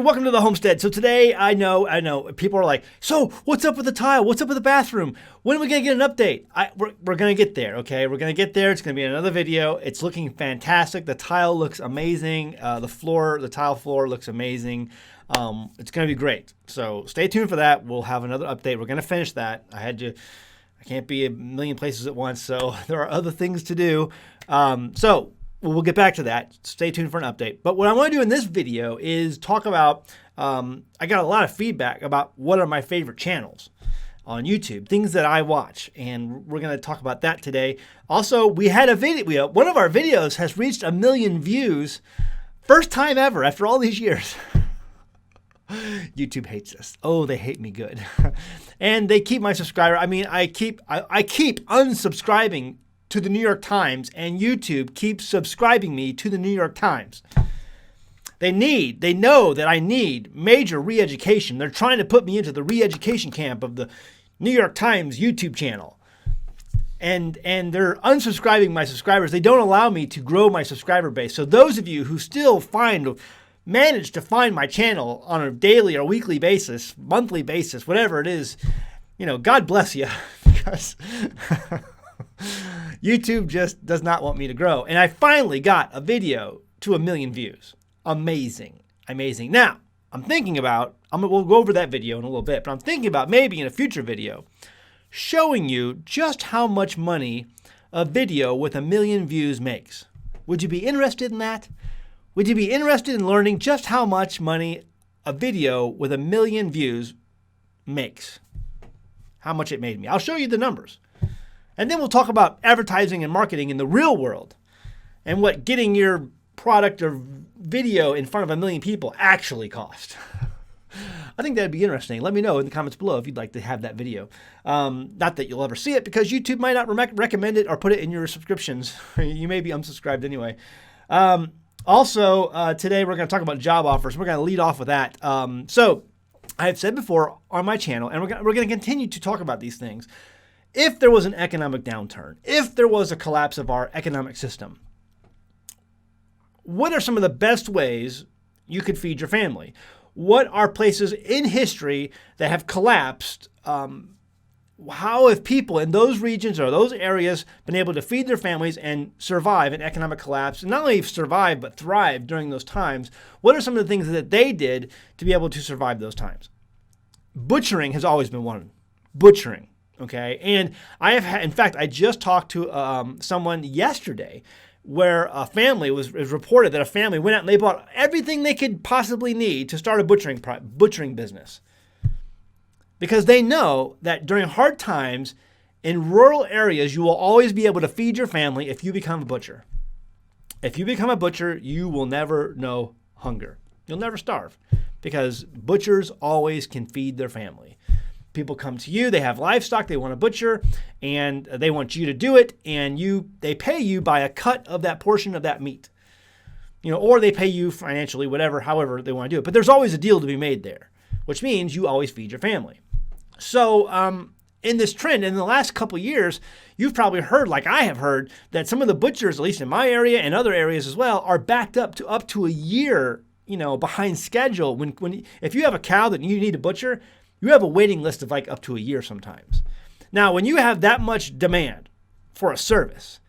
welcome to the Homestead. So today, I know, people are like, so what's up with the tile? What's up with the bathroom? When are we going to get an update? We're going to get there, okay? We're going to get there. It's going to be another video. It's looking fantastic. The tile looks amazing. The tile floor looks amazing. It's going to be great. So stay tuned for that. We'll have another update. We're going to finish that. I can't be a million places at once, so there are other things to do. So we'll get back to that. Stay tuned for an update. But what I want to do in this video is talk about, I got a lot of feedback about what are my favorite channels on YouTube, things that I watch, and we're going to talk about that today. Also, we had a video, one of our videos has reached 1 million views, first time ever after all these years. YouTube hates us. Oh, they hate me good. And they keep my subscriber. I mean, I keep unsubscribing to the New York Times, and YouTube keeps subscribing me to the New York Times. They know that I need major re-education. They're trying to put me into the re-education camp of the New York Times YouTube channel. And they're unsubscribing my subscribers. They don't allow me to grow my subscriber base. So those of you who still manage to find my channel on a daily or weekly basis, monthly basis, whatever it is, God bless you, because YouTube just does not want me to grow. And I finally got a video to 1 million views. Amazing. Now, I'm thinking about, we'll go over that video in a little bit, but I'm thinking about maybe in a future video showing you just how much money a video with 1 million views makes. Would you be interested in that? Would you be interested in learning just how much money a video with 1 million views makes? How much it made me? I'll show you the numbers. And then we'll talk about advertising and marketing in the real world and what getting your product or video in front of 1 million people actually cost. I think that'd be interesting. Let me know in the comments below if you'd like to have that video. Not that you'll ever see it, because YouTube might not recommend it or put it in your subscriptions. You may be unsubscribed anyway. Also, today we're going to talk about job offers. We're going to lead off with that. So I have said before on my channel, and we're going to continue to talk about these things. If there was an economic downturn, if there was a collapse of our economic system, what are some of the best ways you could feed your family? What are places in history that have collapsed? How have people in those regions or those areas been able to feed their families and survive an economic collapse? And not only survive, but thrive during those times. What are some of the things that they did to be able to survive those times? Butchering has always been one. Butchering. Okay. And in fact, I just talked to someone yesterday where a family it was reported that a family went out and they bought everything they could possibly need to start a butchering business. Because they know that during hard times in rural areas, you will always be able to feed your family if you become a butcher. If you become a butcher, you will never know hunger. You'll never starve, because butchers always can feed their family. People come to you, they have livestock, they want to butcher, and they want you to do it, and they pay you by a cut of that portion of that meat. Or they pay you financially, however they want to do it. But there's always a deal to be made there, which means you always feed your family. So in this trend, in the last couple of years, you've probably heard, like I have heard, that some of the butchers, at least in my area and other areas as well, are backed up to a year, behind schedule. If you have a cow that you need to butcher, you have a waiting list of like up to a year sometimes. Now, when you have that much demand for a service,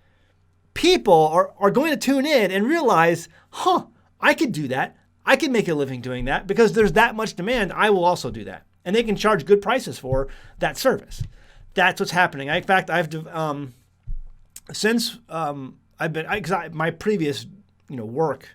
people are going to tune in and realize, I could do that. I can make a living doing that, because there's that much demand. I will also do that. And they can charge good prices for that service. That's what's happening. In fact, my previous, work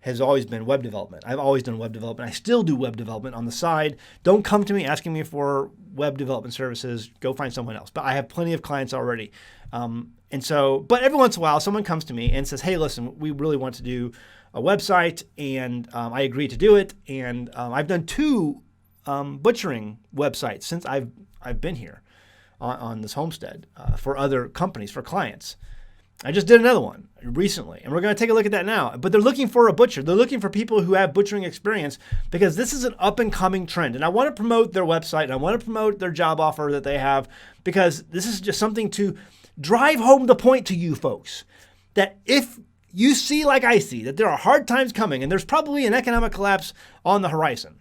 has always been web development. I've always done web development. I still do web development on the side. Don't come to me asking me for web development services. Go find someone else. But I have plenty of clients already. But every once in a while, someone comes to me and says, hey, listen, we really want to do a website, and I agree to do it. And I've done 2 butchering websites since I've been here on this homestead for other companies, for clients. I just did another one recently, and we're going to take a look at that now. But they're looking for a butcher. They're looking for people who have butchering experience, because this is an up-and-coming trend. And I want to promote their website, and I want to promote their job offer that they have, because this is just something to drive home the point to you folks that if you see, like I see, that there are hard times coming and there's probably an economic collapse on the horizon,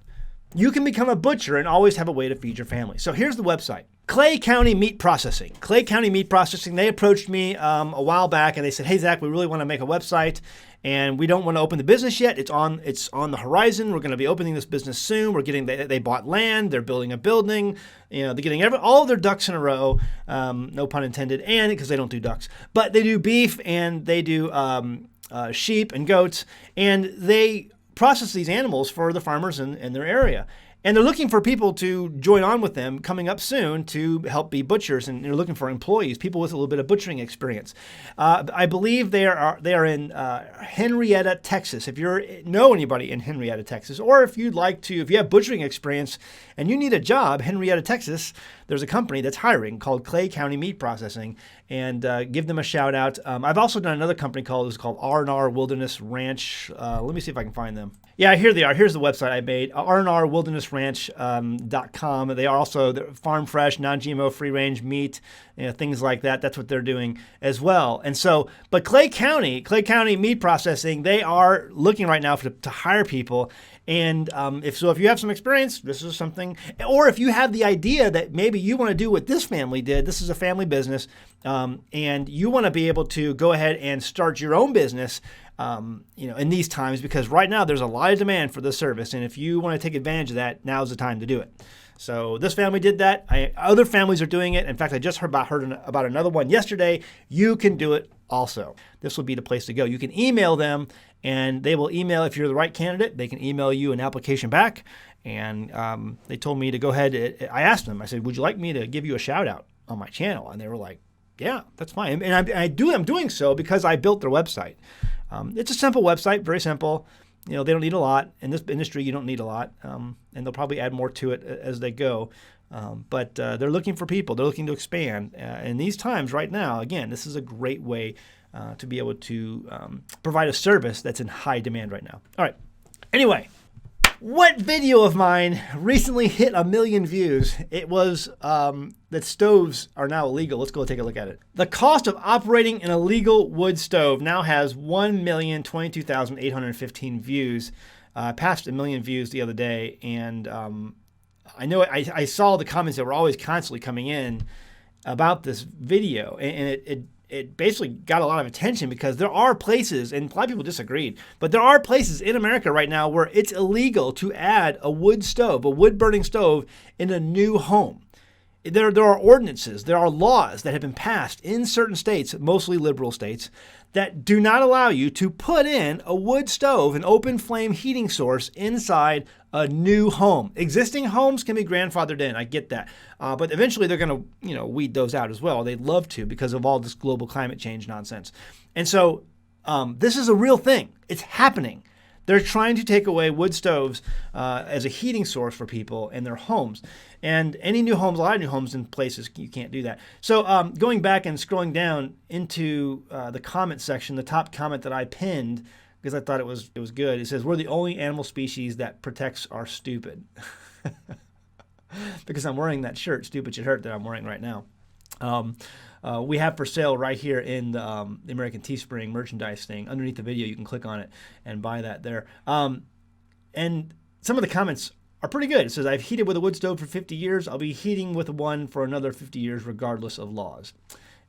you can become a butcher and always have a way to feed your family. So here's the website. Clay County Meat Processing. Clay County Meat Processing, they approached me a while back and they said, hey, Zach, we really want to make a website and we don't want to open the business yet. It's on the horizon. We're going to be opening this business soon. They bought land. They're building a building. They're getting all of their ducks in a row, no pun intended, and because they don't do ducks. But they do beef and they do sheep and goats, and they process these animals for the farmers in their area. And they're looking for people to join on with them coming up soon to help be butchers. And they're looking for employees, people with a little bit of butchering experience. I believe they are in Henrietta, Texas. If you know anybody in Henrietta, Texas, or if you have butchering experience and you need a job, Henrietta, Texas, there's a company that's hiring called Clay County Meat Processing, and give them a shout out. I've also done another company called R&R Wilderness Ranch. Let me see if I can find them. Yeah, here they are. Here's the website I made, rnrwildernessranch.com. They are also farm fresh, non-GMO, free-range meat, things like that. That's what they're doing as well. And so, but Clay County Meat Processing, they are looking right now to hire people. And if you have some experience, this is something, or if you have the idea that maybe you want to do what this family did, this is a family business, and you want to be able to go ahead and start your own business, in these times, because right now there's a lot of demand for this service. And if you want to take advantage of that, now's the time to do it. So this family did that. Other families are doing it. In fact, I just heard about another one yesterday. You can do it also. This will be the place to go. You can email them, and they will email, if you're the right candidate, they can email you an application back. And they told me to go ahead. I asked them, I said, would you like me to give you a shout out on my channel? And they were like, yeah, that's fine. And I'm doing so because I built their website. It's a simple website, very simple. They don't need a lot. In this industry, you don't need a lot. And they'll probably add more to it as they go. But they're looking for people. They're looking to expand. In these times right now, again, this is a great way to be able to provide a service that's in high demand right now. All right. Anyway, what video of mine recently hit 1 million views? It was that stoves are now illegal. Let's go take a look at it. The cost of operating an illegal wood stove now has 1,022,815 views. Passed 1 million views the other day, and I know I saw the comments that were always constantly coming in about this video, and it basically got a lot of attention because there are places, and a lot of people disagreed, but there are places in America right now where it's illegal to add a wood stove, a wood-burning stove, in a new home. There are ordinances, there are laws that have been passed in certain states, mostly liberal states, that do not allow you to put in a wood stove, an open flame heating source, inside a new home. Existing homes can be grandfathered in, I get that. But eventually they're going to, weed those out as well. They'd love to because of all this global climate change nonsense. And so this is a real thing. It's happening. They're trying to take away wood stoves as a heating source for people in their homes. And any new homes, a lot of new homes in places, you can't do that. So going back and scrolling down into the comment section, the top comment that I pinned, because I thought it was good, it says, we're the only animal species that protects our stupid. Because I'm wearing that shirt, Stupid Should Hurt, that I'm wearing right now. We have for sale right here in the American Teespring merchandise thing. Underneath the video, you can click on it and buy that there. And some of the comments are pretty good. It says, I've heated with a wood stove for 50 years. I'll be heating with one for another 50 years, regardless of laws.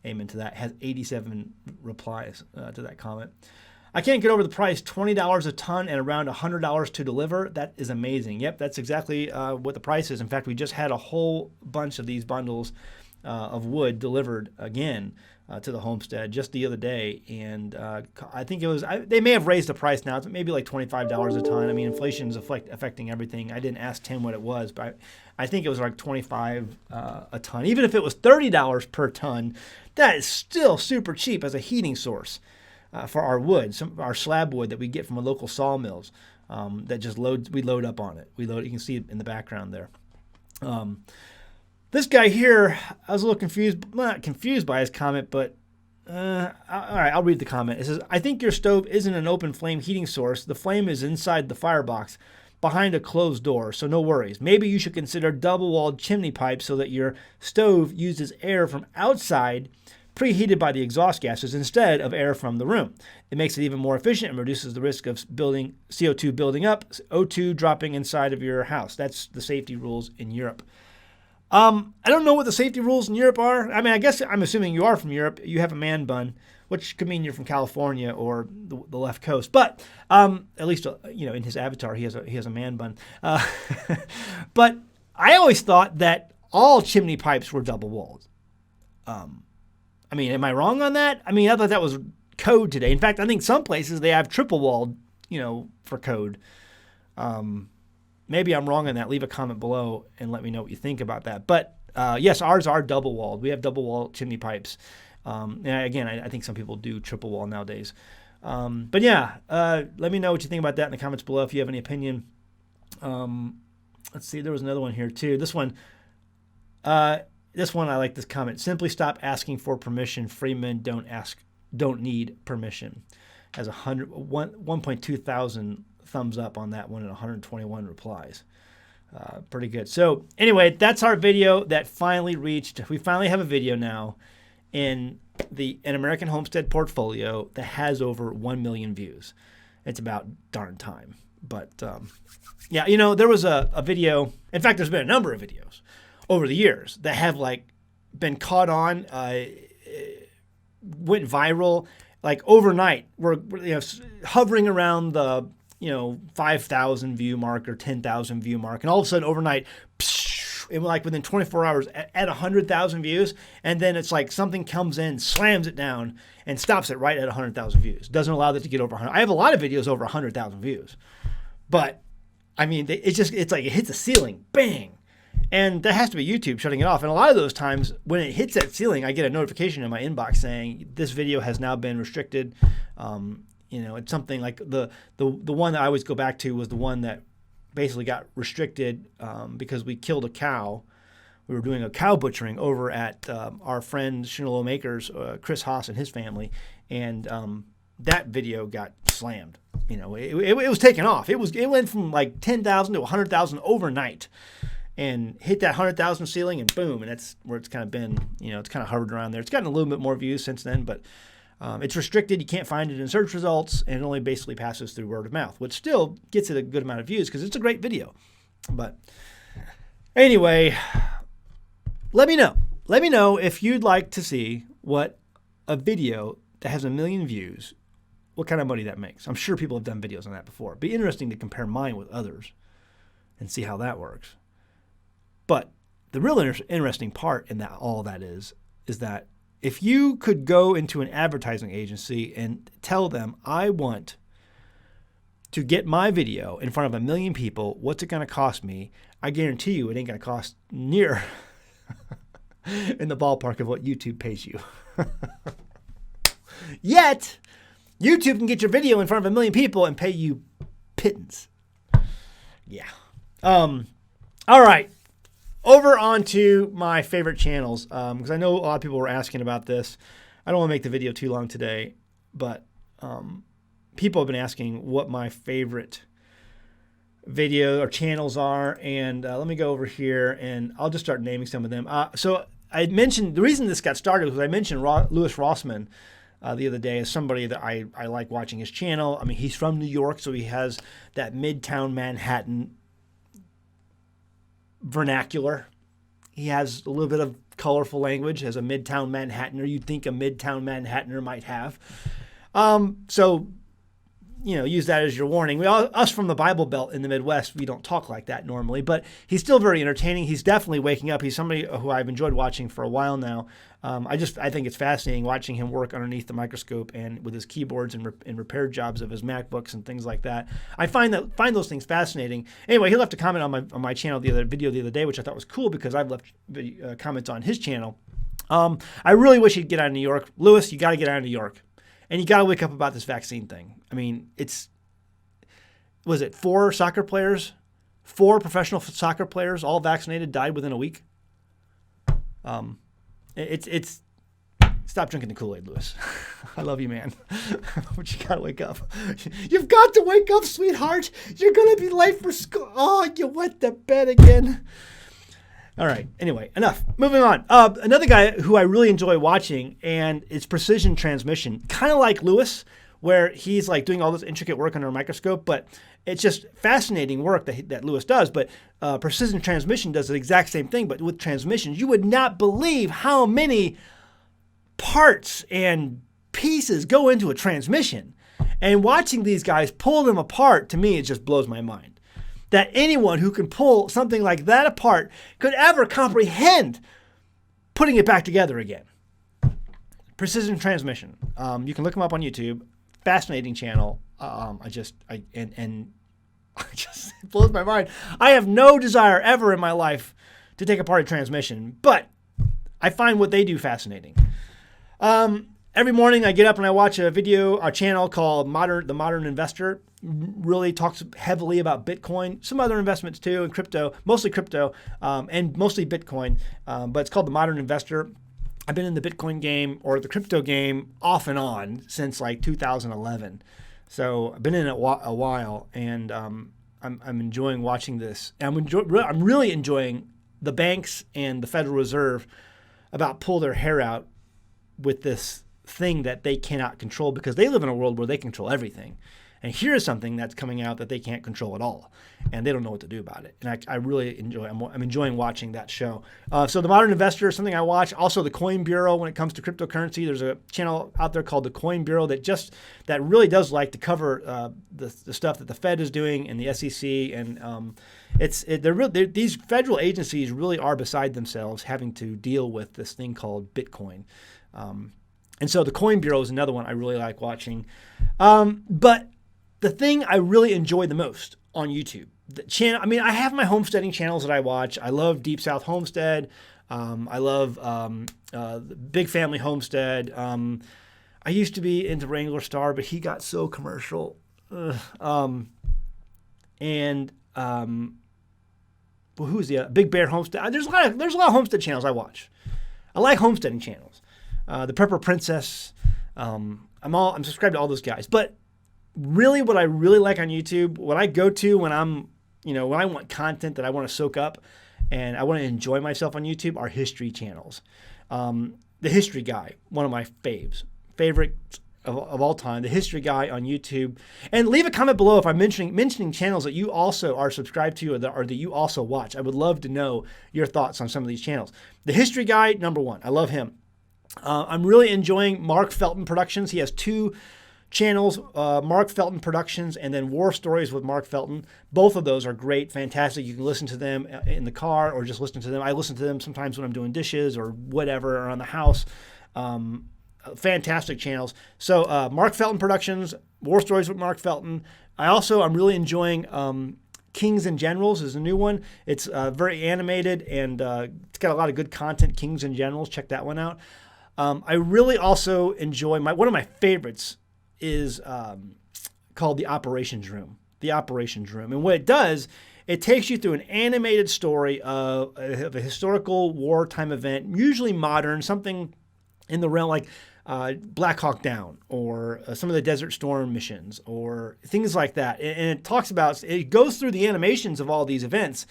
Amen to that. Has 87 replies to that comment. I can't get over the price, $20 a ton and around $100 to deliver. That is amazing. Yep, that's exactly what the price is. In fact, we just had a whole bunch of these bundles of wood delivered again to the Homestead just the other day, and I think it was, they may have raised the price now. It's maybe like $25 a ton. I mean, inflation is affecting everything. I didn't ask Tim what it was, but I think it was like $25 a ton. Even if it was $30 per ton, that is still super cheap as a heating source for our wood, our slab wood that we get from the local sawmills that just we load up on it. You can see it in the background there. This guy here, I was a little confused, not confused by his comment, but all right, I'll read the comment. It says, I think your stove isn't an open flame heating source. The flame is inside the firebox behind a closed door, so no worries. Maybe you should consider double-walled chimney pipes so that your stove uses air from outside preheated by the exhaust gases instead of air from the room. It makes it even more efficient and reduces the risk of building CO2 building up, O2 dropping inside of your house. That's the safety rules in Europe. I don't know what the safety rules in Europe are. I mean, I guess I'm assuming you are from Europe. You have a man bun, which could mean you're from California or the left coast. But at least in his avatar, he has a man bun. But I always thought that all chimney pipes were double walled. I mean, am I wrong on that? I mean, I thought that was code today. In fact, I think some places they have triple walled, for code. Maybe I'm wrong on that. Leave a comment below and let me know what you think about that. But yes, ours are double walled. We have double walled chimney pipes. And again, I think some people do triple wall nowadays. But yeah, let me know what you think about that in the comments below if you have any opinion. Let's see, there was another one here too. This one, I like this comment. Simply stop asking for permission. Free men don't need permission. Has 1.2 thousand thumbs up on that one and 121 replies. Pretty good. So anyway, that's our video that finally reached. We finally have a video now in an American Homestead portfolio that has over 1 million views. It's about darn time. But yeah, there was a video. In fact, there's been a number of videos over the years that have been caught on, went viral overnight. We're hovering around the 5,000 view mark or 10,000 view mark, and all of a sudden overnight, it was within 24 hours at 100,000 views, and then it's something comes in, slams it down, and stops it right at 100,000 views. Doesn't allow that to get over 100. I have a lot of videos over 100,000 views, but I mean, it's like it hits a ceiling, bang. And that has to be YouTube shutting it off. And a lot of those times when it hits that ceiling, I get a notification in my inbox saying this video has now been restricted. It's something like the one that I always go back to was the one that basically got restricted because we killed a cow. We were doing a cow butchering over at our friend Shinolo Makers, Chris Haas and his family. And that video got slammed. It was taken off. It went from 10,000 to 100,000 overnight. And hit that 100,000 ceiling and boom, and that's where it's kind of been, it's kind of hovered around there. It's gotten a little bit more views since then, but it's restricted. You can't find it in search results, and it only basically passes through word of mouth, which still gets it a good amount of views because it's a great video. But anyway, let me know. Let me know if you'd like to see what a video that has 1 million views, what kind of money that makes. I'm sure people have done videos on that before. It'd be interesting to compare mine with others and see how that works. But the real interesting part in all that is that if you could go into an advertising agency and tell them, I want to get my video in front of 1 million people, what's it going to cost me? I guarantee you it ain't going to cost near in the ballpark of what YouTube pays you. Yet, YouTube can get your video in front of 1 million people and pay you pittance. Yeah. All right. Over onto my favorite channels, because I know a lot of people were asking about this. I don't want to make the video too long today, but people have been asking what my favorite video or channels are, and let me go over here, and I'll just start naming some of them. So I mentioned, the reason this got started was I mentioned Louis Rossmann the other day as somebody that I like watching his channel. I mean, he's from New York, so he has that Midtown Manhattan vernacular. He has a little bit of colorful language as a Midtown Manhattaner. You'd think a Midtown Manhattaner might have. So, use that as your warning. Us from the Bible Belt in the Midwest, we don't talk like that normally, but he's still very entertaining. He's definitely waking up. He's somebody who I've enjoyed watching for a while now. I think it's fascinating watching him work underneath the microscope and with his keyboards and repair jobs of his MacBooks and things like that. I find those things fascinating. Anyway, he left a comment on my channel the other day, which I thought was cool because I've left comments on his channel. I really wish he'd get out of New York. Louis, you got to get out of New York. And you got to wake up about this vaccine thing. I mean, was it 4 professional soccer players, all vaccinated, died within a week? Stop drinking the Kool-Aid, Louis. I love you, man. But you got to wake up. You've got to wake up, sweetheart. You're going to be late for school. Oh, you went to bed again. All right. Anyway, enough. Moving on. Another guy who I really enjoy watching, and it's precision transmission, kind of like Lewis, where he's like doing all this intricate work under a microscope, but it's just fascinating work that Lewis does. But precision transmission does the exact same thing, but with transmissions. You would not believe how many parts and pieces go into a transmission. And watching these guys pull them apart, to me, it just blows my mind. That anyone who can pull something like that apart could ever comprehend putting it back together again. Precision transmission. You can look them up on YouTube. Fascinating channel. It blows my mind. I have no desire ever in my life to take apart a transmission, but I find what they do fascinating. Every morning I get up and I watch a channel called The Modern Investor. Really talks heavily about Bitcoin, some other investments too, and crypto, mostly crypto, and mostly Bitcoin. But it's called The Modern Investor. I've been in the Bitcoin game or the crypto game off and on since like 2011. So I've been in it a while, and I'm enjoying watching this. And I'm really enjoying the banks and the Federal Reserve about pull their hair out with this thing that they cannot control, because they live in a world where they control everything. And here's something that's coming out that they can't control at all, and they don't know what to do about it. And I really enjoy. I'm enjoying watching that show. So The Modern Investor is something I watch. Also, the Coin Bureau when it comes to cryptocurrency. There's a channel out there called the Coin Bureau that really does like to cover the stuff that the Fed is doing and the SEC. And these federal agencies really are beside themselves having to deal with this thing called Bitcoin. And so the Coin Bureau is another one I really like watching. But the thing I really enjoy the most on YouTube, I have my homesteading channels that I watch. I love Deep South Homestead. I love Big Family Homestead. I used to be into Wrangler Star, but he got so commercial. Who's the Big Bear Homestead? There's a lot of homestead channels I watch. I like homesteading channels. The Prepper Princess. I'm subscribed to all those guys, but really, what I really like on YouTube, what I go to when when I want content that I want to soak up and I want to enjoy myself on YouTube, are history channels. The History Guy, one of my favorite of all time, the History Guy on YouTube. And leave a comment below if I'm mentioning channels that you also are subscribed to or that you also watch. I would love to know your thoughts on some of these channels. The History Guy, number one, I love him. I'm really enjoying Mark Felton Productions. He has two channels, Mark Felton Productions and then War Stories with Mark Felton. Both of those are great, fantastic. You can listen to them in the car or just listen to them. I listen to them sometimes when I'm doing dishes or whatever around the house. Fantastic channels. So Mark Felton Productions, War Stories with Mark Felton. I'm really enjoying Kings and Generals is a new one. It's very animated and it's got a lot of good content. Kings and Generals, check that one out. I really also enjoy one of my favorites is called The Operations Room. The Operations Room. And what it does, it takes you through an animated story of a historical wartime event, usually modern, something in the realm like Black Hawk Down or some of the Desert Storm missions or things like that. And it goes through the animations of all these events,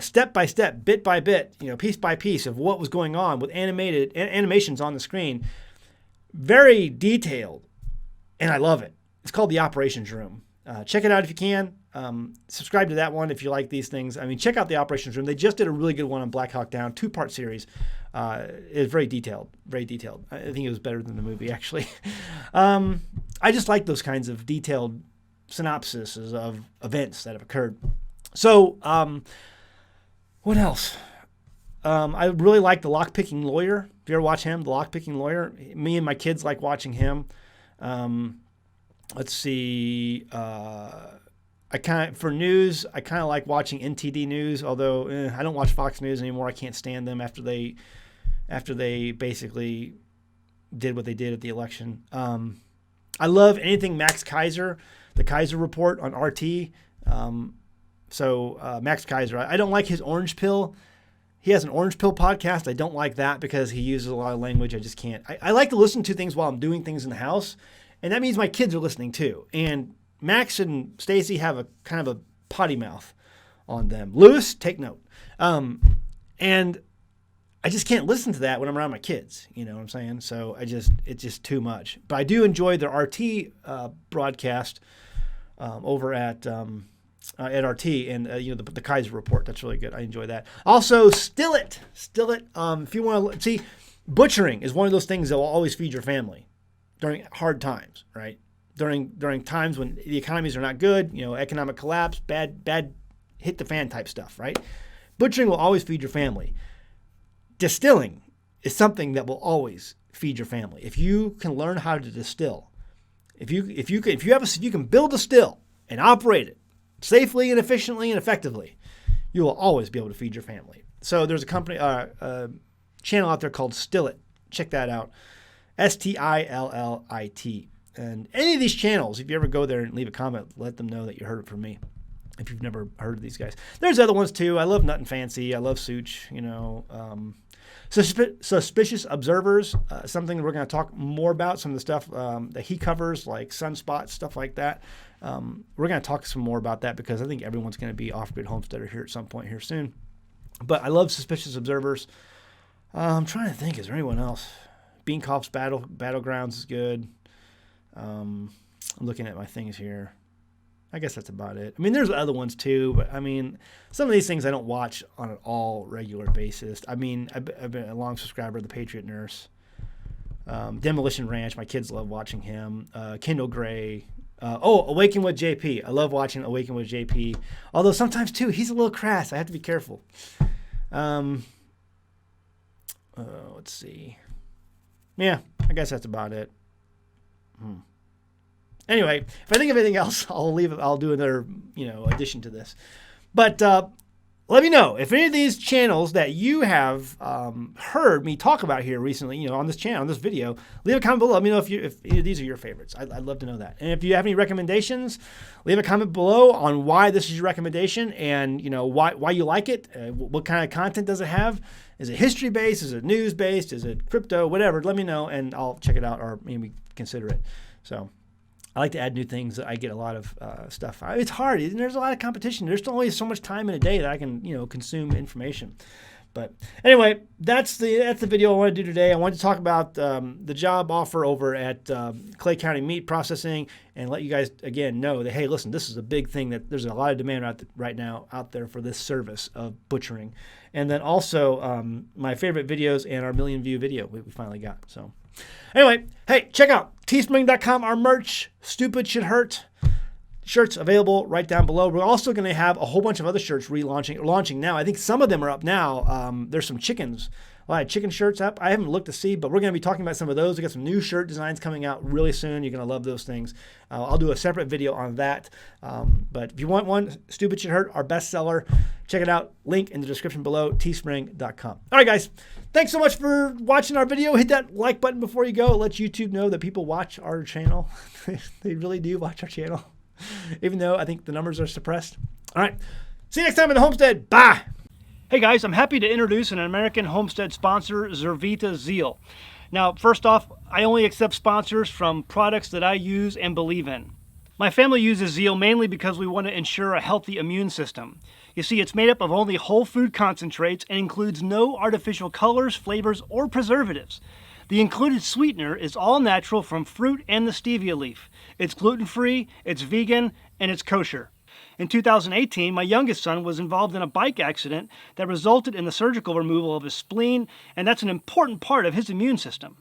step by step, bit by bit, piece by piece of what was going on with animations on the screen. Very detailed. And I love it. It's called The Operations Room. Check it out if you can. Subscribe to that one if you like these things. Check out The Operations Room. They just did a really good one on Black Hawk Down, 2-part series. It's very detailed, very detailed. I think it was better than the movie, actually. I just like those kinds of detailed synopsises of events that have occurred. So, what else? I really like The Lockpicking Lawyer. If you ever watch him, The Lockpicking Lawyer, me and my kids like watching him. Let's see. For news, I kind of like watching NTD News, although I don't watch Fox News anymore. I can't stand them after they basically did what they did at the election. I love anything Max Kaiser, the Kaiser Report on RT. Max Kaiser, I don't like his Orange Pill. He has an Orange Pill podcast. I don't like that because he uses a lot of language. I just can't. I like to listen to things while I'm doing things in the house, and that means my kids are listening too. And Max and Stacy have a kind of a potty mouth on them. Lewis, take note. And I just can't listen to that when I'm around my kids. You know what I'm saying? So it's just too much. But I do enjoy their RT broadcast over at RT, and the Kaiser Report. That's really good. I enjoy that. Also, Still It. If you want to see, butchering is one of those things that will always feed your family during hard times, right? During times when the economies are not good, economic collapse, bad hit the fan type stuff, right? Butchering will always feed your family. Distilling is something that will always feed your family. If you can learn how to distill, if you can build a still and operate it safely and efficiently and effectively, you will always be able to feed your family. So there's a company, channel out there called Still It. Check that out. STILLIT. And any of these channels, if you ever go there and leave a comment, let them know that you heard it from me. If you've never heard of these guys, there's other ones too. I love Nut and Fancy. I love Such. Suspicious Observers. Something that we're going to talk more about. Some of the stuff that he covers, like sunspots, stuff like that. We're going to talk some more about that because I think everyone's going to be off-grid homesteader here at some point here soon. But I love Suspicious Observers. I'm trying to think. Is there anyone else? Beancoff's Battlegrounds is good. I'm looking at my things here. I guess that's about it. I mean, there's other ones too, but I mean, some of these things I don't watch on an all regular basis. I mean, I've been a long subscriber of The Patriot Nurse, Demolition Ranch. My kids love watching him. Kendall Gray. Awaken with JP. I love watching Awaken with JP. Although sometimes too, he's a little crass. I have to be careful. Let's see. Yeah, I guess that's about it. Anyway, if I think of anything else, I'll do another, addition to this. But let me know if any of these channels that you have heard me talk about here recently, on this channel, on this video, leave a comment below. Let me know if any of these are your favorites. I'd love to know that. And if you have any recommendations, leave a comment below on why this is your recommendation and, why you like it. What kind of content does it have? Is it history-based? Is it news-based? Is it crypto? Whatever. Let me know, and I'll check it out or maybe consider it. So I like to add new things. I get a lot of stuff. It's hard. There's a lot of competition. There's only so much time in a day that I can, consume information. But anyway, that's the video I want to do today. I wanted to talk about the job offer over at Clay County Meat Processing and let you guys, again, know that, hey, listen, this is a big thing that there's a lot of demand right now out there for this service of butchering. And then also my favorite videos and our 1 million view video we finally got. So anyway, hey, check out teespring.com, our merch, Stupid Should Hurt. Shirts available right down below. We're also going to have a whole bunch of other shirts launching now. I think some of them are up now. There's some a lot of chicken shirts up. I haven't looked to see, but we're going to be talking about some of those. We got some new shirt designs coming out really soon. You're going to love those things. I'll do a separate video on that. But if you want one, Stupid Should Hurt, our bestseller, check it out. Link in the description below, teespring.com. All right, guys. Thanks so much for watching our video. Hit that like button before you go. It lets YouTube know that people watch our channel. They really do watch our channel, even though I think the numbers are suppressed. All right. See you next time in the Homestead. Bye. Hey guys, I'm happy to introduce an American Homestead sponsor, Zervita Zeal. Now, first off, I only accept sponsors from products that I use and believe in. My family uses Zeal mainly because we want to ensure a healthy immune system. You see, it's made up of only whole food concentrates and includes no artificial colors, flavors, or preservatives. The included sweetener is all natural from fruit and the stevia leaf. It's gluten-free, it's vegan, and it's kosher. In 2018, my youngest son was involved in a bike accident that resulted in the surgical removal of his spleen, and that's an important part of his immune system.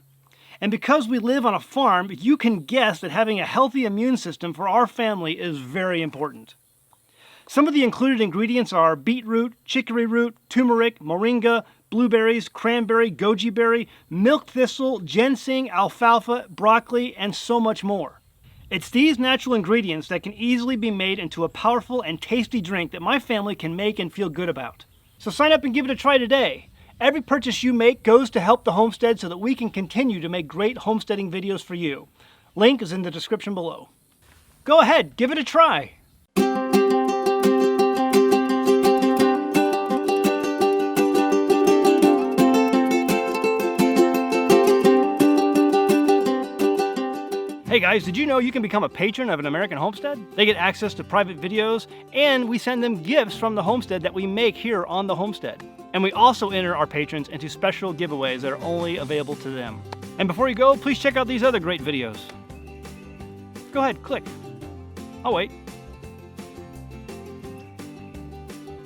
And because we live on a farm, you can guess that having a healthy immune system for our family is very important. Some of the included ingredients are beetroot, chicory root, turmeric, moringa, blueberries, cranberry, goji berry, milk thistle, ginseng, alfalfa, broccoli, and so much more. It's these natural ingredients that can easily be made into a powerful and tasty drink that my family can make and feel good about. So sign up and give it a try today. Every purchase you make goes to help the homestead so that we can continue to make great homesteading videos for you. Link is in the description below. Go ahead, give it a try. Hey guys, did you know you can become a patron of an American Homestead? They get access to private videos, and we send them gifts from the homestead that we make here on the homestead. And we also enter our patrons into special giveaways that are only available to them. And before you go, please check out these other great videos. Go ahead, click. I'll wait.